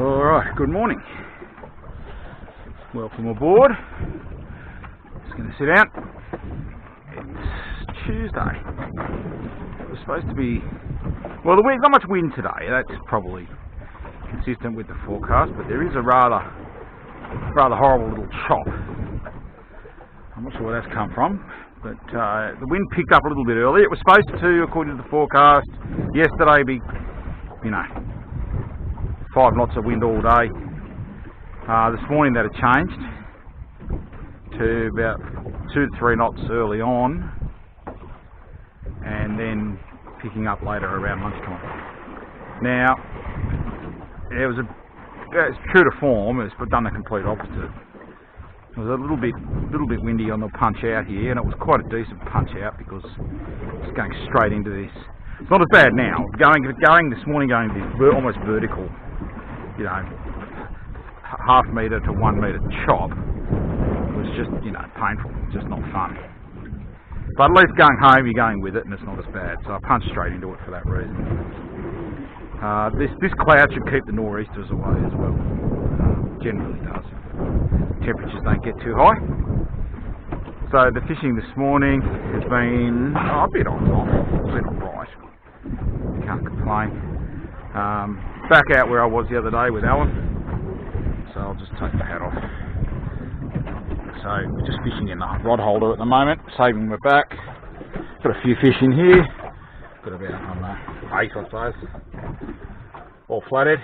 Alright, good morning. Welcome aboard. Just going to sit down. It's Tuesday. It's supposed to be... Well, the wind, not much wind today. That's probably consistent with the forecast, but there is a rather horrible little chop. I'm not sure where that's come from, but the wind picked up a little bit early. It was supposed to, according to the forecast, yesterday be, 5 knots of wind all day. This morning that had changed to about 2 to 3 knots early on, and then picking up later around lunchtime. Now, it's true to form. It's done the complete opposite. It was a little bit windy on the punch out here, and it was quite a decent punch out because it's going straight into this. It's not as bad now. Going this morning, going to this almost vertical, half metre to 1 metre chop was just, painful. Just not fun. But at least going home, you're going with it, and it's not as bad. So I punched straight into it for that reason. This cloud should keep the nor'easters away as well. Generally does. Temperatures don't get too high. So the fishing this morning has been a bit on and off. It's been alright. Can't complain. Back out where I was the other day with Alan. So I'll just take the hat off. So we're just fishing in the rod holder at the moment, saving my back. Got a few fish in here. Got about 8, I suppose. All flathead.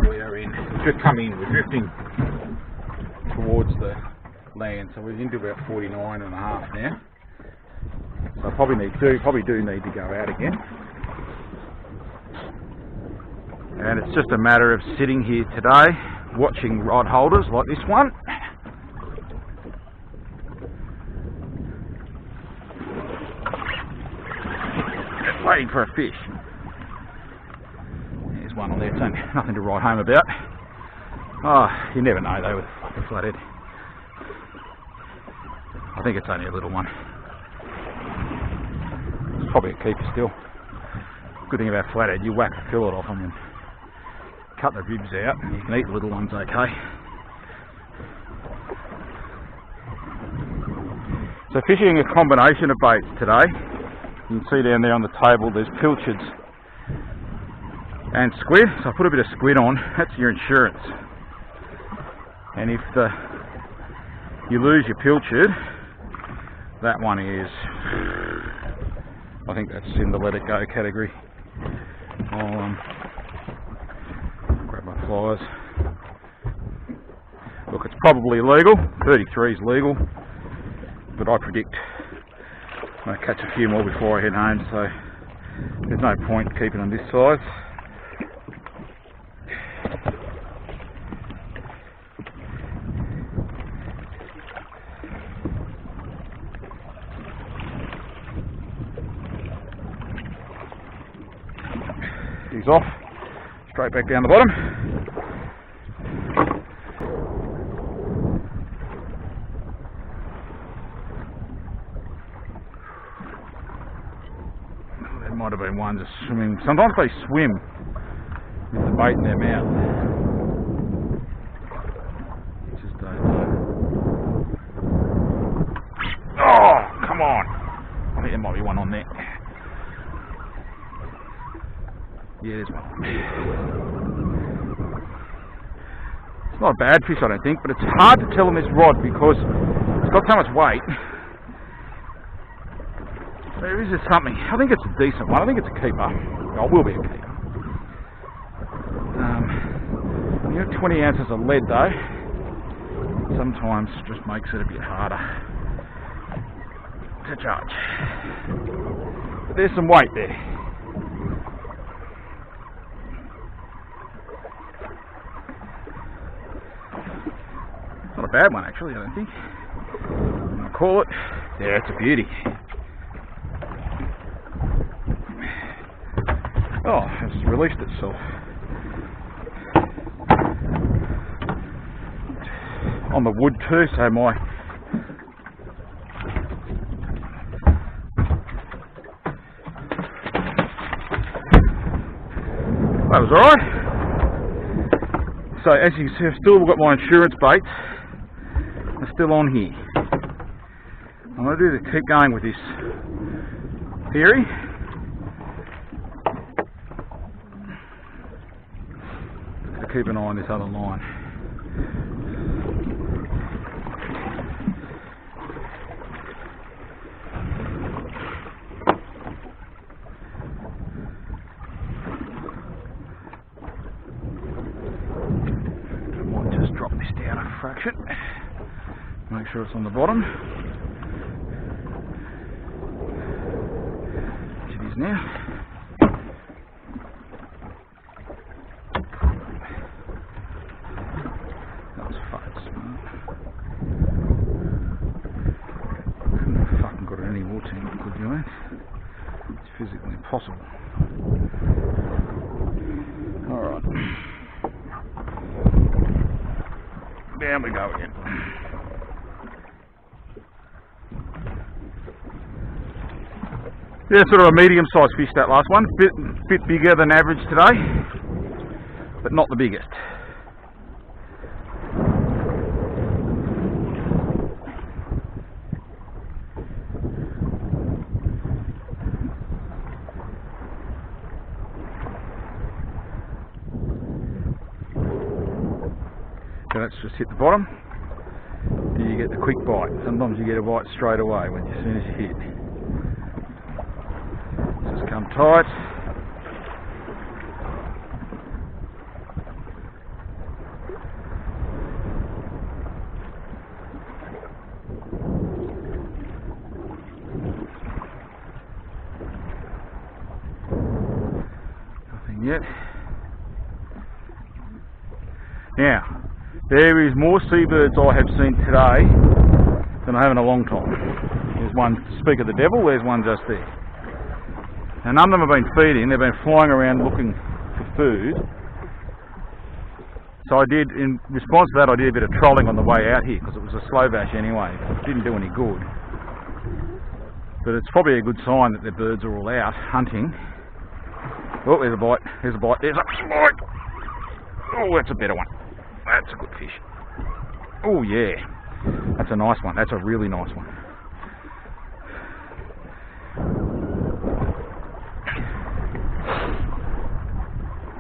We are in. Just coming in. We're drifting towards the land, so we're into about 49.5 now. So I probably do need to go out again. And it's just a matter of sitting here today, watching rod holders like this one. Waiting for a fish. There's one on there, so nothing to write home about. Oh, you never know though with a flathead. I think it's only a little one. It's probably a keeper still. Good thing about flathead, you whack the fillet off them and cut the ribs out, and you can eat the little ones okay. So fishing a combination of baits today. You can see down there on the table there's pilchards and squid. So I put a bit of squid on. That's your insurance. And if you lose your pilchard, that one is, I think that's in the let it go category. I'll grab my flies. Look, it's probably legal. 33 is legal, but I predict I'm going to catch a few more before I head home, so there's no point keeping them this size. He's off, straight back down the bottom. There might have been one just swimming. Sometimes they swim with the bait in their mouth. Just don't know. Oh, come on! I think there might be one on there. Yeah, there's one. It's not a bad fish, I don't think, but it's hard to tell on this rod because it's got so much weight. There is just something. I think it's a decent one. I think it's a keeper. Well, it will be a keeper. 20 ounces of lead though sometimes just makes it a bit harder to judge. But there's some weight there. Not a bad one actually, I don't think. I'm going to call it. Yeah, it's a beauty. Oh, it's released itself. On the wood too, so my That was alright. So as you can see, I've still got my insurance baits. They're still on here. I'm going to keep going with this theory. To keep an eye on this other line. Drop this down a fraction, make sure it's on the bottom, which it is now. That was fucking smart. Couldn't have fucking got it any more team, could you, mate? It's physically impossible. Alright. Down we go again. Yeah, sort of a medium-sized fish, that last one. Bit bigger than average today, but not the biggest. So let's just hit the bottom. You get the quick bite. Sometimes you get a bite straight away when as soon as you hit. Just come tight. Nothing yet. Now, there is more seabirds I have seen today than I have in a long time. There's one, speak of the devil, there's one just there. And none of them have been feeding, they've been flying around looking for food. So I did, in response to that, I did a bit of trolling on the way out here, because it was a slow bash anyway. It didn't do any good. But it's probably a good sign that the birds are all out hunting. Oh, there's a bite, there's a bite, there's a bite! Oh, that's a better one. That's a good fish. Oh yeah, that's a nice one. That's a really nice one.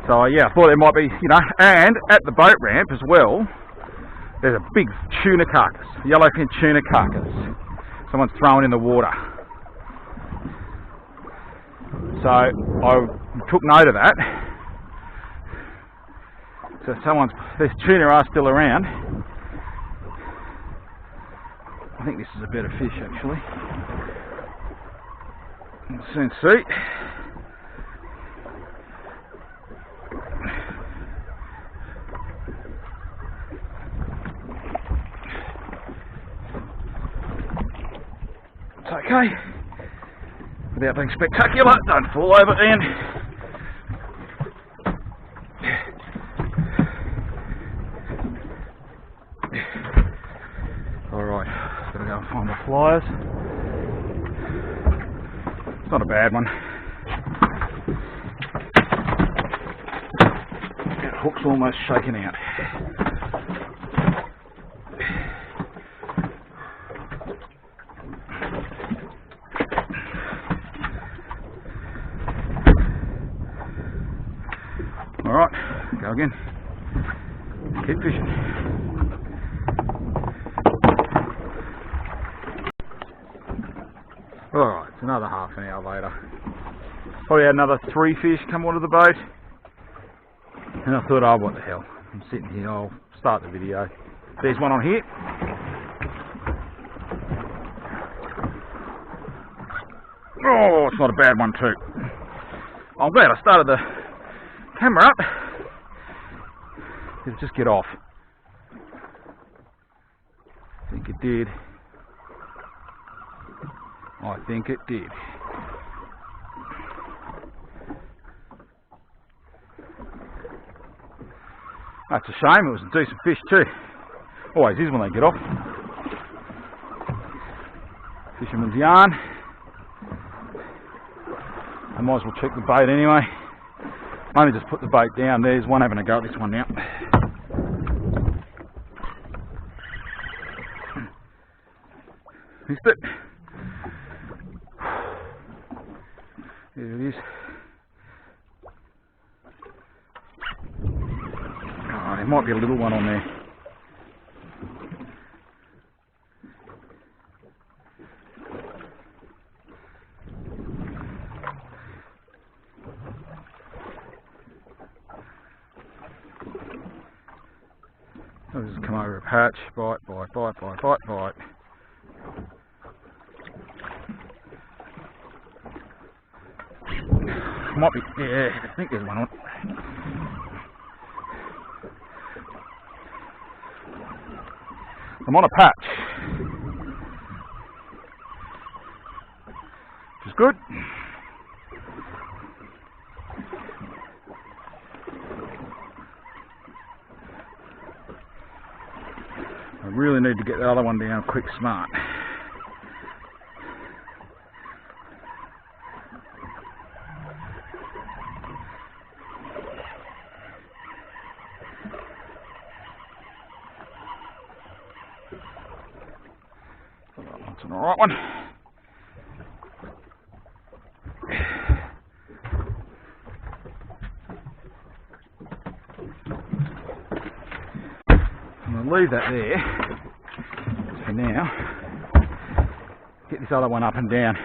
So yeah, I thought there might be, you know, and at the boat ramp as well, there's a big tuna carcass, yellowfin tuna carcass. Someone's thrown in the water. So I took note of that. So this tuna are still around. I think this is a better fish actually. We'll soon see. It's okay. Without being spectacular, don't fall over, Ian. Alright, gotta go and find the flyers. It's not a bad one. The hook's almost shaken out. Alright, go again. Keep fishing. Alright, it's another half an hour later. Probably had another 3 fish come onto the boat. And I thought, oh, what the hell. I'm sitting here, I'll start the video. There's one on here. Oh, it's not a bad one too. I'm glad I started the camera up. It'll just get off. I think it did. I think it did. That's a shame, it was a decent fish too. Always is when they get off. Fisherman's yarn. I might as well check the bait anyway. Only just put the bait down. There's one having a go at this one now. Missed it. There it is. Oh, there might be a little one on there. I'll just come over a patch, bite. Might be, yeah, I think there's one on. I'm on a patch, which is good. I really need to get the other one down quick smart. That's an alright one. I'm going to leave that there for now. Get this other one up and down.